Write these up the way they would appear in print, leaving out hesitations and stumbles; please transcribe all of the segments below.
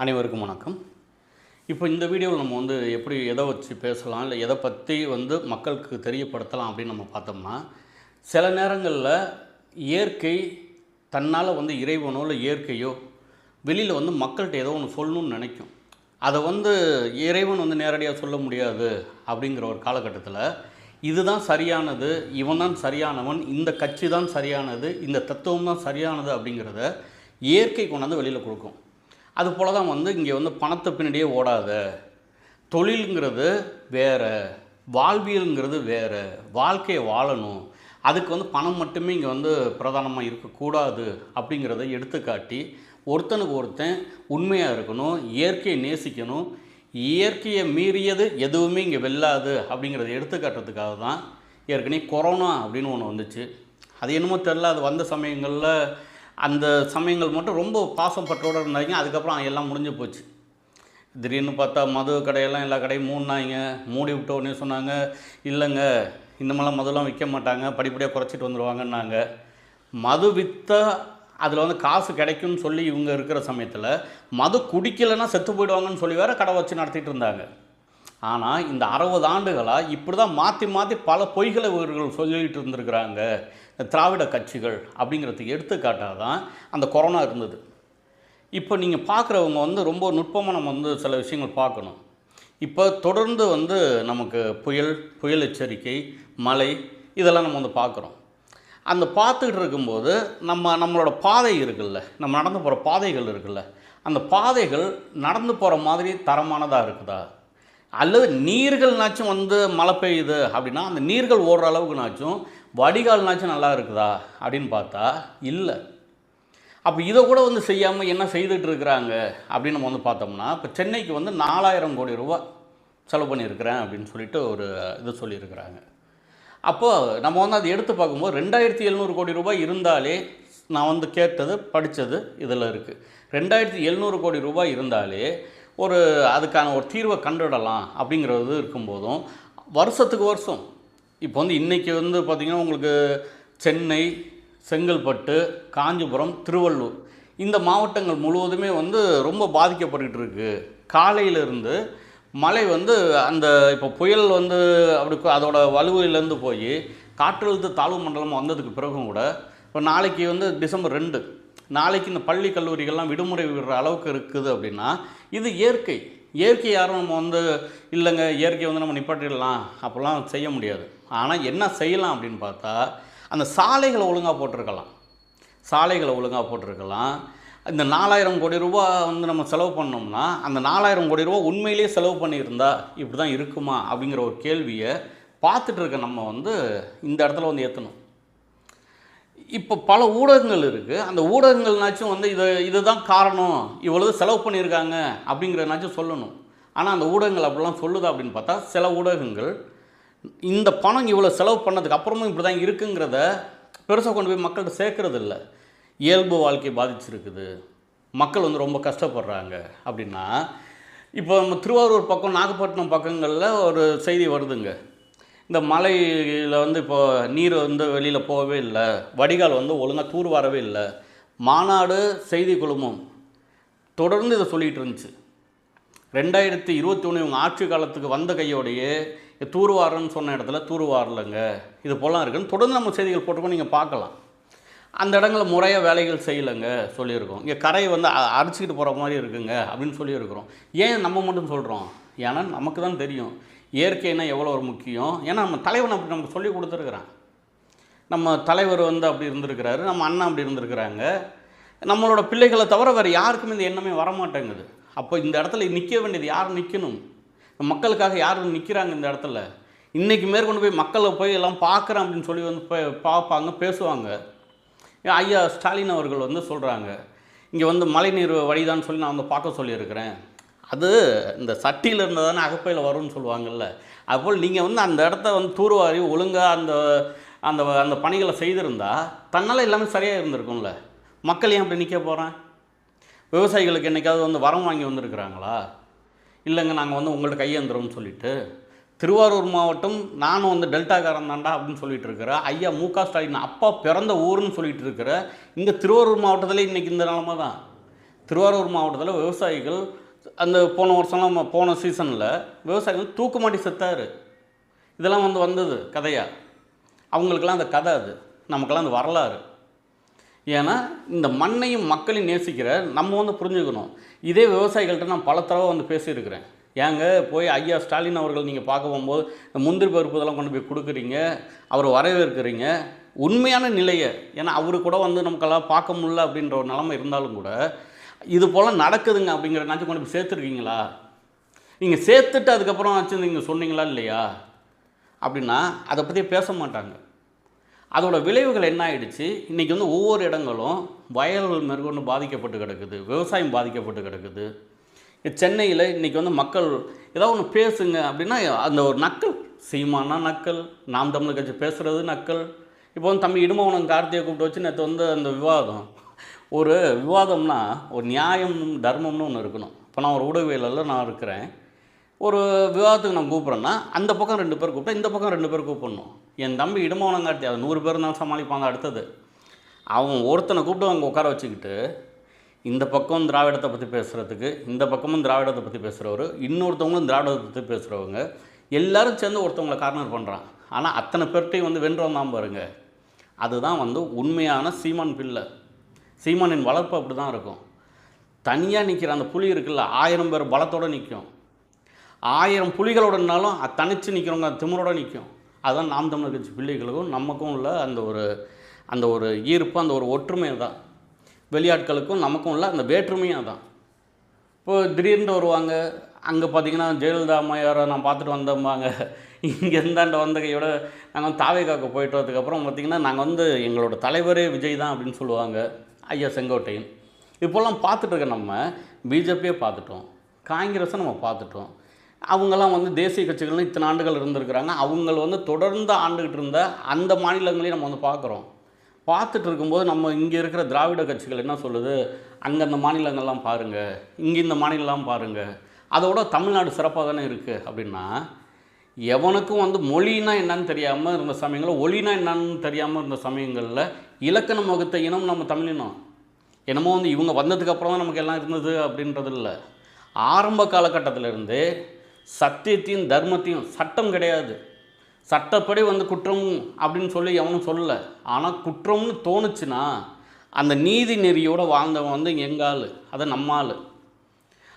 அனைவருக்கும் வணக்கம். இப்போ இந்த வீடியோவில் நம்ம எப்படி எதை வச்சு பேசலாம், இல்லை எதை பற்றி மக்களுக்கு தெரியப்படுத்தலாம் அப்படின்னு நம்ம பார்த்தோம்னா, சில நேரங்களில் இயற்கை தன்னால் இறைவனோ இல்லை இயற்கையோ வெளியில் மக்கள்கிட்ட ஏதோ ஒன்று சொல்லணும்னு நினைக்கும். அதை இறைவன் நேரடியாக சொல்ல முடியாது. அப்படிங்கிற ஒரு காலகட்டத்தில் இதுதான் சரியானது, இவன் தான் சரியானவன், இந்த கட்சி தான் சரியானது, இந்த தத்துவம் தான் சரியானது அப்படிங்கிறத இயற்கை கொண்டாந்து வெளியில் கொடுக்கும். அதுபோல் தான் இங்கே பணத்தை பின்னாடியே ஓடாத, தொழிலுங்கிறது வேறு, வாழ்வியலுங்கிறது வேறு, வாழ்க்கையை வாழணும், அதுக்கு பணம் மட்டுமே இங்கே பிரதானமாக இருக்கக்கூடாது அப்படிங்கிறத எடுத்துக்காட்டி ஒருத்தனுக்கு ஒருத்தன் உண்மையாக இருக்கணும், இயற்கையை நேசிக்கணும், இயற்கையை மீறியது எதுவுமே இங்கே வெல்லாது அப்படிங்கிறத எடுத்துக்காட்டுறதுக்காக தான் ஏற்கனவே கொரோனா அப்படின்னு ஒன்று வந்துச்சு. அது என்னமோ தெரில, அது வந்த சமயங்களில் அந்த சமயங்கள் மட்டும் ரொம்ப பாசம் பற்றோடு இருந்தாங்க. அதுக்கப்புறம் எல்லாம் முடிஞ்சு போச்சு. திடீர்னு பார்த்தா மது கடையெல்லாம் எல்லா கடையும் மூடினாங்க. மூடி விட்ட உடனே சொன்னாங்க, இல்லைங்க இந்தமாதிரிலாம் மதுலாம் விற்க மாட்டாங்க, படிப்படியாக குறைச்சிட்டு வந்துடுவாங்கன்னாங்க. மது விற்றா அதில் காசு கிடைக்கும்னு சொல்லி இவங்க இருக்கிற சமயத்தில் மது குடிக்கலைன்னா செத்து போயிடுவாங்கன்னு சொல்லி வேறு கடை வச்சு நடத்திட்டு இருந்தாங்க. ஆனால் இந்த 60 ஆண்டுகளாக இப்படி தான் மாற்றி மாற்றி பல பொய்களை இவர்கள் சொல்லிகிட்டு இருந்திருக்கிறாங்க திராவிட கட்சிகள். அப்படிங்கிறதுக்கு எடுத்துக்காட்டாக தான் அந்த கொரோனா இருந்தது. இப்போ நீங்கள் பார்க்குறவங்க ரொம்ப நுட்பமாக நம்ம சில விஷயங்கள் பார்க்கணும். இப்போ தொடர்ந்து நமக்கு புயல் எச்சரிக்கை, மழை, இதெல்லாம் நம்ம பார்க்குறோம். அந்த பார்த்துக்கிட்டு இருக்கும்போது நம்மளோட பாதை இருக்குல்ல, நம்ம நடந்து போகிற பாதைகள் இருக்குல்ல, அந்த பாதைகள் நடந்து போகிற மாதிரி தரமானதாக இருக்குதா, அல்லது நீர்கள்னாச்சும் மழை பெய்யுது அப்படின்னா அந்த நீர்கள் ஓடுற அளவுக்குனாச்சும் வடிகால்னாச்சும் நல்லா இருக்குதா அப்படின்னு பார்த்தா இல்லை. அப்போ இதை கூட செய்யாமல் என்ன செய்துட்டு இருக்கிறாங்க அப்படின்னு நம்ம பார்த்தோம்னா, இப்போ சென்னைக்கு 4000 கோடி ரூபா செலவு பண்ணியிருக்கிறேன் அப்படின்னு சொல்லிட்டு ஒரு இது சொல்லியிருக்கிறாங்க. அப்போது நம்ம அதை எடுத்து பார்க்கும்போது 2700 கோடி ரூபாய் இருந்தாலே, நான் கேட்டது படித்தது இதில் இருக்குது, 2700 கோடி ரூபாய் இருந்தாலே அதுக்கான ஒரு தீர்வை கண்டுவிடலாம் அப்படிங்கிறது இருக்கும்போதும், வருஷத்துக்கு வருஷம் இப்போ இன்றைக்கி பார்த்திங்கன்னா உங்களுக்கு சென்னை, செங்கல்பட்டு, காஞ்சிபுரம், திருவள்ளூர் இந்த மாவட்டங்கள் முழுவதுமே ரொம்ப பாதிக்கப்பட்டுக்கிட்டு இருக்குது. காலையிலேருந்து மழை அந்த இப்போ புயல் அப்படி அதோட வலுவிலேருந்து போய் காற்றழுத்த தாழ்வு மண்டலம் வந்ததுக்கு பிறகும் கூட இப்போ நாளைக்கு டிசம்பர் 2 நாளைக்கு இந்த பள்ளி கல்லூரிகள்லாம் விடுமுறை விடுற அளவுக்கு இருக்குது. அப்படின்னா இது இயற்கை யாரும் நம்ம இல்லைங்க இயற்கையை நம்ம நிப்பாட்டிடலாம் அப்போல்லாம் செய்ய முடியாது. ஆனால் என்ன செய்யலாம் அப்படின்னு பார்த்தா, அந்த சாலைகளை ஒழுங்காக போட்டிருக்கலாம். இந்த 4000 கோடி ரூபா நம்ம செலவு பண்ணோம்னா அந்த 4000 கோடி ரூபா உண்மையிலேயே செலவு பண்ணியிருந்தா இப்படி தான் இருக்குமா அப்படிங்கிற ஒரு கேள்வியை பார்த்துட்டு இருக்க நம்ம இந்த இடத்துல ஏற்றணும். இப்போ பல ஊடகங்கள் இருக்குது. அந்த ஊடகங்கள்னாச்சும் இதுதான் காரணம், இவ்வளவு செலவு பண்ணியிருக்காங்க அப்படிங்கிறனாச்சும் சொல்லணும். ஆனால் அந்த ஊடகங்கள் அப்படிலாம் சொல்லுதா அப்படின்னு பார்த்தா, சில ஊடகங்கள் இந்த பணம் இவ்வளோ செலவு பண்ணதுக்கு அப்புறமும் இப்படி தான் இருக்குங்கிறத பெருசாக கொண்டு போய் மக்கள்கிட்ட சேர்க்கறது இல்லை. இயல்பு வாழ்க்கை பாதிச்சிருக்குது, மக்கள் ரொம்ப கஷ்டப்படுறாங்க அப்படின்னா, இப்போ நம்ம திருவாரூர் பக்கம், நாகப்பட்டினம் பக்கங்களில் ஒரு செய்தி வருதுங்க. இந்த மலையில் இப்போ நீர் வெளியில் போகவே இல்லை, வடிகால் ஒழுங்காக தூர் வரவே இல்லை. மாநாடு செய்தி குழுமம் தொடர்ந்து இதை சொல்லிகிட்டு இருந்துச்சு. 2021 இவங்க ஆட்சி காலத்துக்கு வந்த கையோடையே தூர்வாரன்னு சொன்ன இடத்துல தூர்வாரலைங்க, இது போலாம் இருக்குன்னு தொடர்ந்து நம்ம செய்திகள் போட்டுக்கோ, நீங்கள் பார்க்கலாம். அந்த இடங்களில் முறையாக வேலைகள் செய்யலைங்க சொல்லியிருக்கோம். இங்கே கரை அரிச்சிக்கிட்டு போகிற மாதிரி இருக்குங்க அப்படின்னு சொல்லியிருக்கிறோம். ஏன் நம்ம மட்டும் சொல்கிறோம்? ஏன்னா நமக்கு தான் தெரியும் இயற்கைனா எவ்வளோ ஒரு முக்கியம். ஏன்னா நம்ம தலைவன் அப்படி நமக்கு சொல்லி கொடுத்துருக்குறான். நம்ம தலைவர் அப்படி இருந்திருக்கிறாரு, நம்ம அண்ணன் அப்படி இருந்திருக்கிறாங்க. நம்மளோட பிள்ளைகளை தவிர வேறு யாருக்குமே இந்த எண்ணமே வரமாட்டேங்குது. அப்போ இந்த இடத்துல நிற்க வேண்டியது யார் நிற்கணும்? மக்களுக்காக யார் நிற்கிறாங்க இந்த இடத்துல? இன்றைக்கி மேற்கொண்டு போய் மக்களை போய் எல்லாம் பார்க்குறேன் அப்படின்னு சொல்லி பார்ப்பாங்க, பேசுவாங்க. ஐயா ஸ்டாலின் அவர்கள் சொல்கிறாங்க, இங்கே மழைநீர் வழிதான்னு சொல்லி நான் பார்க்க சொல்லியிருக்கிறேன். அது இந்த சட்டியில் இருந்தால் தானே அகப்பையில் வரும்னு சொல்லுவாங்கள்ல. அதுபோல் நீங்கள் அந்த இடத்த தூர்வாரி ஒழுங்காக அந்த அந்த அந்த பணிகளை செய்திருந்தால் தன்னால் எல்லாமே சரியாக இருந்திருக்கும்ல. மக்கள் ஏன் அப்படி நிற்க போகிறேன்? விவசாயிகளுக்கு என்றைக்காவது வரம் வாங்கி வந்திருக்கிறாங்களா? இல்லைங்க நாங்கள் உங்கள்கிட்ட கையேந்துறோம்னு சொல்லிட்டு. திருவாரூர் மாவட்டம் நானும் டெல்டாக்காரன் தாண்டா அப்படின்னு சொல்லிட்டு இருக்கிற ஐயா மு.க. ஸ்டாலின் அப்பா பிறந்த ஊருன்னு சொல்லிட்டு இருக்கிற இங்கே திருவாரூர் மாவட்டத்திலே இன்றைக்கி இந்த நிலமை தான். திருவாரூர் மாவட்டத்தில் விவசாயிகள் அந்த போன வருஷம்லாம் போன சீசனில் விவசாயிகள் தூக்கு மாட்டி செத்தார். இதெல்லாம் வந்தது கதையாக. அவங்களுக்கெல்லாம் அந்த கதை, அது நமக்கெல்லாம் அந்த வரலாறு. ஏன்னா இந்த மண்ணையும் மக்களையும் நேசிக்கிற நம்ம புரிஞ்சுக்கணும். இதே விவசாயிகள்கிட்ட நான் பல தடவை பேசியிருக்கிறேன். ஏங்க போய் ஐயா ஸ்டாலின் அவர்கள் நீங்கள் பார்க்க போகும்போது இந்த முந்திரி பருப்பு இதெல்லாம் கொண்டு போய் கொடுக்குறீங்க, அவரை வரவேற்கிறீங்க. உண்மையான நிலையை, ஏன்னா அவரு கூட நமக்கெல்லாம் பார்க்க முடியல அப்படின்ற ஒரு நிலைமை இருந்தாலும் கூட இது போல் நடக்குதுங்க அப்படிங்கிறனாச்சும் கொண்டு போய் சேர்த்துருக்கீங்களா? நீங்கள் சேர்த்துட்டு அதுக்கப்புறம் ஆச்சு நீங்கள் சொன்னீங்களா இல்லையா அப்படின்னா அதை பற்றி பேச மாட்டாங்க. அதோட விளைவுகள் என்ன ஆகிடுச்சு, இன்றைக்கி ஒவ்வொரு இடங்களும் வயல்கள் மேற்கொண்டு பாதிக்கப்பட்டு கிடக்குது, விவசாயம் பாதிக்கப்பட்டு கிடக்குது. சென்னையில் இன்றைக்கி மக்கள் ஏதாவது ஒன்று பேசுங்க அப்படின்னா அந்த ஒரு நக்கல், சீமானா நக்கல், நாம் தமிழர் கட்சி பேசுகிறது நக்கல். இப்போ தம்பி இடுமவனம் கார்த்தியை கூப்பிட்டு வச்சு நேற்று அந்த விவாதம், ஒரு விவாதம்னா ஒரு நியாயம் தர்மம்னு ஒன்று இருக்கணும். இப்போ நான் ஒரு ஊடகவியலில் நான் இருக்கிறேன், ஒரு விவாதத்துக்கு நான் கூப்பிட்றேன்னா அந்த பக்கம் 2 பேர் கூப்பிட்டேன், இந்த பக்கம் 2 பேர் கூப்பிடணும். என் தம்பி இடுமவனம் கார்த்தி அது 100 பேர் தான் சமாளிப்பாங்க. அடுத்தது அவன் ஒருத்தனை கூப்பிட்டு அவங்க உட்கார வச்சுக்கிட்டு இந்த பக்கம் திராவிடத்தை பற்றி பேசுகிறதுக்கு, இந்த பக்கமும் திராவிடத்தை பற்றி பேசுகிறவர், இன்னொருத்தவங்களும் திராவிடத்தை பற்றி பேசுகிறவங்க, எல்லோரும் சேர்ந்து ஒருத்தவங்களை கார்னர் பண்ணுறான். ஆனால் அத்தனை பேர்ட்டையும் வென்றவன் தான் பாருங்க. அதுதான் உண்மையான சீமான் பிள்ளை. சீமானின் வளர்ப்பு அப்படி தான் இருக்கும். தனியாக நிற்கிற அந்த புலி இருக்குல்ல, 1000 பேர் பலத்தோடு நிற்கும். 1000 புலிகளோடனாலும் தனித்து நிற்கிறவங்க திமிரோட நிற்கும். அதுதான் நாம் தமிழர் கட்சி பிள்ளைகளுக்கும் நமக்கும் உள்ள அந்த ஒரு ஈர்ப்பு, அந்த ஒரு ஒற்றுமை தான். வெளியாட்களுக்கும் நமக்கும் உள்ள அந்த வேற்றுமையாக தான். இப்போது திடீர்னு வருவாங்க, அங்கே பார்த்திங்கன்னா ஜெயலலிதா அம்மையாரை நான் பார்த்துட்டு வந்தோம்பாங்க. இங்கே இருந்தாண்ட வந்த கையோட நாங்கள் தாவேகாக்க போயிட்டு வரதுக்கப்புறம் பார்த்திங்கன்னா நாங்கள் எங்களோட தலைவரே விஜய் தான் அப்படின்னு சொல்லுவாங்க, ஐயா செங்கோட்டையன். இப்போல்லாம் பார்த்துட்ருக்க நம்ம பிஜேபியே பார்த்துட்டோம், காங்கிரஸை நம்ம பார்த்துட்டோம். அவங்களாம் தேசிய கட்சிகள்னு இத்தனை ஆண்டுகள் இருந்திருக்கிறாங்க. அவங்க தொடர்ந்து ஆண்டுகிட்டு இருந்த அந்த மாநிலங்களையும் நம்ம பார்க்குறோம். பார்த்துட்டு இருக்கும்போது நம்ம இங்கே இருக்கிற திராவிட கட்சிகள் என்ன சொல்லுது, அங்கே அந்த மாநிலங்கள்லாம் பாருங்கள், இங்கே இந்த மாநிலம்லாம் பாருங்கள், அதோட தமிழ்நாடு சிறப்பாக தானே இருக்குது அப்படின்னா, எவனுக்கும் மொழினா என்னன்னு தெரியாமல் இருந்த சமயங்களில், ஒளினா என்னன்னு தெரியாமல் இருந்த சமயங்களில் இலக்கணம் வகுத்த இனம் நம்ம தமிழினம். என்னமோ இவங்க வந்ததுக்கப்புறம் தான் நமக்கு எல்லாம் இருந்தது அப்படின்றது இல்லை. ஆரம்ப காலகட்டத்திலிருந்து சத்தியத்தையும் தர்மத்தையும், சட்டம் கிடையாது, சட்டப்படி குற்றம் அப்படின்னு சொல்லி எவனும் சொல்லலை. ஆனால் குற்றம்னு தோணுச்சுன்னா அந்த நீதி நெறியோடு வாழ்ந்தவன் எங்காள், அதை நம்மாள்.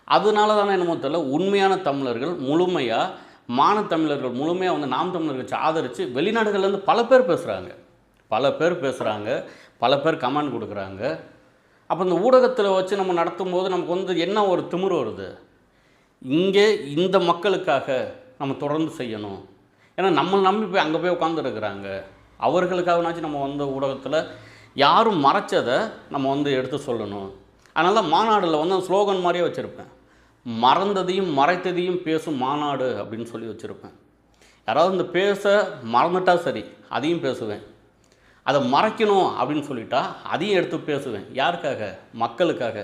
அதனால தானே என்னமோ தெரியல, உண்மையான தமிழர்கள் முழுமையாக, மானத்தமிழர்கள் முழுமையாக நாம் தமிழர் கட்சி ஆதரித்து வெளிநாடுகள்லேருந்து பல பேர் பேசுகிறாங்க, பல பேர் கமெண்ட் கொடுக்குறாங்க. அப்போ இந்த ஊடகத்தில் வச்சு நம்ம நடத்தும்போது நமக்கு என்ன ஒரு திமிரு வருது, இங்கே இந்த மக்களுக்காக நம்ம தொடர்ந்து செய்யணும். ஏன்னா நம்மளை நம்பி போய் அங்கே போய் உட்காந்துருக்குறாங்க. அவர்களுக்காகனாச்சும் நம்ம ஊடகத்தில் யாரும் மறைச்சதை நம்ம எடுத்து சொல்லணும். அதனால மாநாடில் ஸ்லோகன் மாதிரியே வச்சுருப்பேன், மறந்ததையும் மறைத்ததையும் பேசும் மாநாடு அப்படின்னு சொல்லி வச்சுருப்பேன். யாராவது பேச மறந்துட்டால் சரி, அதையும் பேசுவேன். அதை மறைக்கணும் அப்படின்னு சொல்லிட்டா அதையும் எடுத்து பேசுவேன். யாருக்காக? மக்களுக்காக.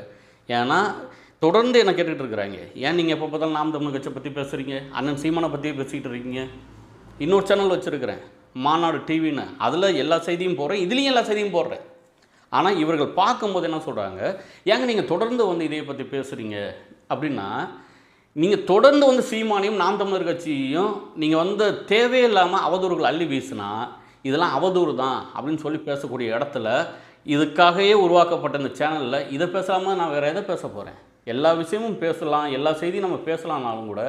ஏன்னா தொடர்ந்து என்ன கேட்டுக்கிட்டு இருக்கிறாங்க, ஏன் நீங்கள் எப்போ பார்த்தாலும் நாம் தமிழர் கட்சியை பற்றி பேசுகிறீங்க, அண்ணன் சீமானை பற்றி பேசிக்கிட்டு இருக்கீங்க. இன்னொரு சேனல் வச்சுருக்கிறேன், மாநாடு டிவின்னு, அதில் எல்லா செய்தியும் போடுறேன், இதுலேயும் எல்லா செய்தியும் போடுறேன். ஆனால் இவர்கள் பார்க்கும்போது என்ன சொல்கிறாங்க, ஏங்க நீங்கள் தொடர்ந்து இதை பற்றி பேசுகிறீங்க அப்படின்னா, நீங்கள் தொடர்ந்து சீமானையும் நாம் தமிழர் கட்சியையும் நீங்கள் தேவையில்லாமல் அவதூறுகள் அள்ளி வீசினா இதெல்லாம் அவதூறு தான் அப்படின்னு சொல்லி பேசக்கூடிய இடத்துல, இதுக்காகவே உருவாக்கப்பட்ட இந்த சேனலில் இதை பேசாமல் நான் வேறு எதை பேச போகிறேன்? எல்லா விஷயமும் பேசலாம், எல்லா செய்தியும் நம்ம பேசலாம்னாலும் கூட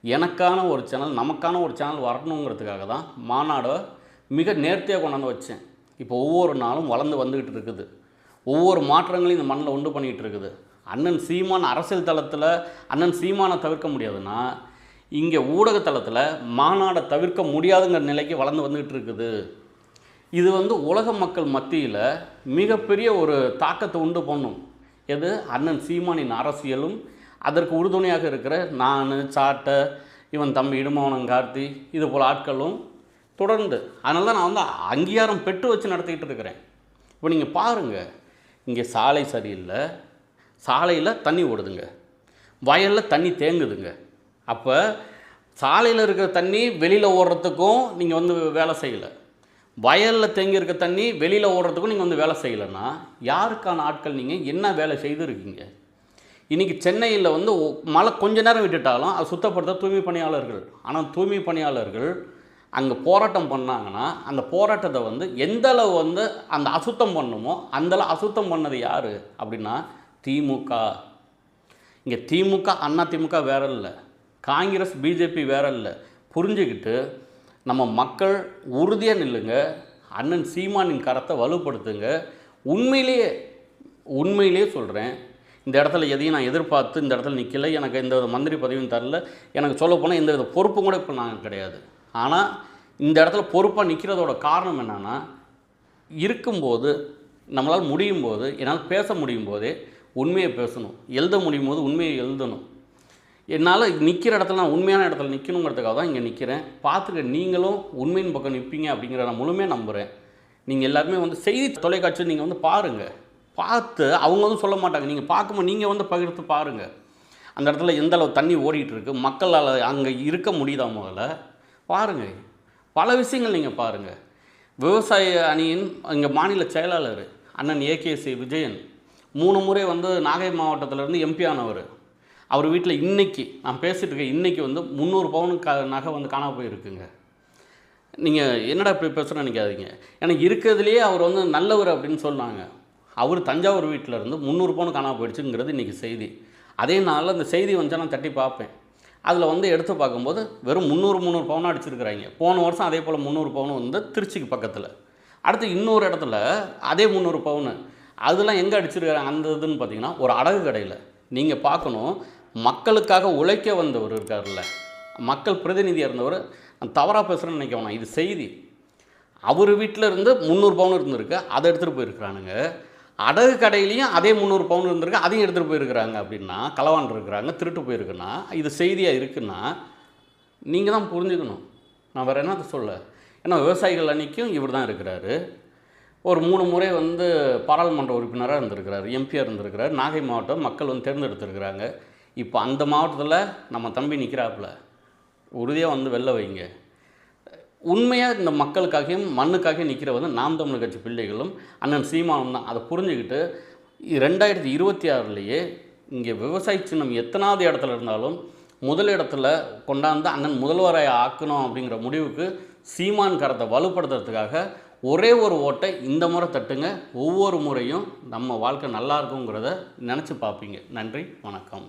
எனக்கான ஒரு சேனல், நமக்கான ஒரு சேனல் வரணுங்கிறதுக்காக தான் மாநாடை மிக நேர்த்தியாக கொண்டாந்து வச்சேன். இப்போ ஒவ்வொரு நாளும் வளர்ந்து வந்துக்கிட்டு இருக்குது, ஒவ்வொரு மாற்றங்களையும் இந்த மண்ணில் உண்டு பண்ணிகிட்டு இருக்குது. அண்ணன் சீமான் அரசியல் தளத்தில் அண்ணன் சீமானை தவிர்க்க முடியாதுன்னா, இங்கே ஊடக தளத்தில் மாநாடை தவிர்க்க முடியாதுங்கிற நிலைக்கு வளர்ந்து வந்துக்கிட்டு இருக்குது. இது உலக மக்கள் மத்தியில் மிகப்பெரிய ஒரு தாக்கத்தை உண்டு பண்ணும். எது? அண்ணன் சீமானின் அரசியலும் அதற்கு உறுதுணையாக இருக்கிற நான், சாட்டை, இவன் தம்பி இடுமவனம் கார்த்தி, இது போல் ஆட்களும் தொடர்ந்து. அதனால தான் நான் அங்கீகாரம் பெற்று வச்சு நடத்திக்கிட்டு இருக்கிறேன். இப்போ நீங்கள் பாருங்கள், இங்கே சாலை சரியில்லை, சாலையில் தண்ணி ஓடுதுங்க, வயலில் தண்ணி தேங்குதுங்க. அப்போ சாலையில் இருக்கிற தண்ணி வெளியில் ஓடுறதுக்கும் நீங்கள் வேலை செய்யலை, வயலில் தேங்கி இருக்க தண்ணி வெளியில் ஓடுறதுக்கும் நீங்கள் வேலை செய்யலைன்னா யாருக்கான ஆட்கள்? நீங்கள் என்ன வேலை செய்துருக்கீங்க? இன்றைக்கி சென்னையில் வந்து மழை கொஞ்ச நேரம் விட்டுட்டாலும் அது சுத்தப்படுத்த தூய்மை பணியாளர்கள். ஆனால் தூய்மை பணியாளர்கள் அங்கே போராட்டம் பண்ணாங்கன்னா அந்த போராட்டத்தை வந்து எந்த அளவு வந்து அந்த அசுத்தம் பண்ணுமோ அந்தளவு அசுத்தம் பண்ணது யார் அப்படின்னா திமுக. இங்கே திமுக அண்ணா திமுக வேற இல்லை, காங்கிரஸ் பிஜேபி வேற இல்லை. புரிஞ்சுக்கிட்டு நம்ம மக்கள் உறுதியாக நில்லுங்க. அண்ணன் சீமானின் கரத்தை வலுப்படுத்துங்க. உண்மையிலேயே சொல்கிறேன், இந்த இடத்துல எதையும் நான் எதிர்பார்த்து இந்த இடத்துல நிற்கலை. எனக்கு எந்த வித மந்திரி பதவியும் தரல. எனக்கு சொல்ல போனால் எந்த வித பொறுப்பும் கூட இப்போ நான் கிடையாது. ஆனால் இந்த இடத்துல பொறுப்பாக நிற்கிறதோட காரணம் என்னென்னா, இருக்கும்போது நம்மளால் முடியும் போது, என்னால் பேச முடியும் போதே உண்மையை பேசணும், எழுத முடியும் போது உண்மையை எழுதணும். என்னால் நிற்கிற இடத்துல நான் உண்மையான இடத்துல நிற்கணுங்கிறதுக்காக தான் இங்கே நிற்கிறேன். பார்த்துக்க நீங்களும் உண்மையின் பக்கம் நிற்பீங்க அப்படிங்கிற நான் முழுமையாக நம்புகிறேன். நீங்கள் எல்லாருமே வந்து செய்தி தொலைக்காட்சி நீங்கள் வந்து பாருங்கள். பார்த்து அவங்க வந்து சொல்ல மாட்டாங்க, நீங்கள் பார்க்கும்போது நீங்கள் வந்து பகிர்ந்து பாருங்கள். அந்த இடத்துல எந்த அளவு தண்ணி ஓடிட்டு இருக்குது, மக்களால் அங்கே இருக்க முடியுதா முதல்ல பாருங்கள். பல விஷயங்கள் நீங்கள் பாருங்கள். விவசாய அணியின் இங்கே மாநில செயலாளர் அண்ணன் ஏகேசி விஜயன் 3 முறை வந்து நாகை மாவட்டத்திலேருந்து எம்பி ஆனவர். அவர் வீட்டில் இன்றைக்கி நான் பேசிகிட்டு இருக்கேன், இன்றைக்கி வந்து 300 பவுன் நகை வந்து காணாமல் போயிருக்குங்க. நீங்கள் என்னடா இப்படி பேசுகிறேன்னு நினைக்காதீங்க. எனக்கு இருக்கிறதுலையே அவர் வந்து நல்லவர் அப்படின்னு சொன்னாங்க. அவர் தஞ்சாவூர் வீட்டில் இருந்து 300 பவுன் காணாமல் போயிடுச்சுங்கிறது இன்றைக்கி செய்தி. அதே நாளில் அந்த செய்தி வந்துச்சா நான் தட்டி பார்ப்பேன். அதில் வந்து எடுத்து பார்க்கும்போது வெறும் 300 பவுனாக அடிச்சிருக்கிறாங்க. போன வருஷம் அதே போல் 300 பவுன் வந்து திருச்சிக்கு பக்கத்தில். அடுத்து இன்னொரு இடத்துல அதே 300 பவுனு. அதெல்லாம் எங்கே அடிச்சிருக்கிறாங்க அந்த இதுன்னு பார்த்தீங்கன்னா ஒரு அடகு கடையில். நீங்கள் பார்க்கணும், மக்களுக்காக உழைக்க வந்தவர் இருக்கார்ல, மக்கள் பிரதிநிதியாக இருந்தவர். நான் தவறாக பேசுகிறேன்னு நினைக்க வேணாம், இது செய்தி. அவர் வீட்டில் இருந்து 300 பவுன் இருந்திருக்கு, அதை எடுத்துகிட்டு போயிருக்கிறானுங்க. அடகு கடையிலையும் அதே 300 பவுன் இருந்திருக்கு, அதையும் எடுத்துகிட்டு போயிருக்கிறாங்க. அப்படின்னா களவான் இருக்கிறாங்க, திருட்டு போயிருக்குன்னா இது செய்தியாக இருக்குன்னா நீங்கள் தான் புரிஞ்சுக்கணும். நான் வேறு என்னத்தை சொல்ல. ஏன்னா விவசாயிகள் அன்றைக்கும் இவர் தான் இருக்கிறாரு. ஒரு 3 முறை வந்து பாராளுமன்ற உறுப்பினராக இருந்திருக்கிறார், எம்பியாக இருந்திருக்கிறார். நாகை மாவட்டம் மக்கள் வந்து தேர்ந்தெடுத்திருக்கிறாங்க. இப்போ அந்த மாவட்டத்தில் நம்ம தம்பி நிற்கிறாப்புல, உறுதியாக வந்து வெளில வைங்க. உண்மையாக இந்த மக்களுக்காகவும் மண்ணுக்காக நிற்கிற வந்து நாம் தமிழர் கட்சி பிள்ளைகளும் அண்ணன் சீமானும் தான். அதை புரிஞ்சுக்கிட்டு 2026 இங்கே விவசாய சின்னம் எத்தனாவது இடத்துல இருந்தாலும் முதல் இடத்துல கொண்டாந்து அண்ணன் முதல்வராக ஆக்கணும் அப்படிங்கிற முடிவுக்கு சீமான் கரத்தை வலுப்படுத்துறதுக்காக ஒரே ஒரு ஓட்டை இந்த முறை தட்டுங்க. ஒவ்வொரு முறையும் நம்ம வாழ்க்கை நல்லா இருக்குங்கிறத நினச்சி பார்ப்பீங்க. நன்றி, வணக்கம்.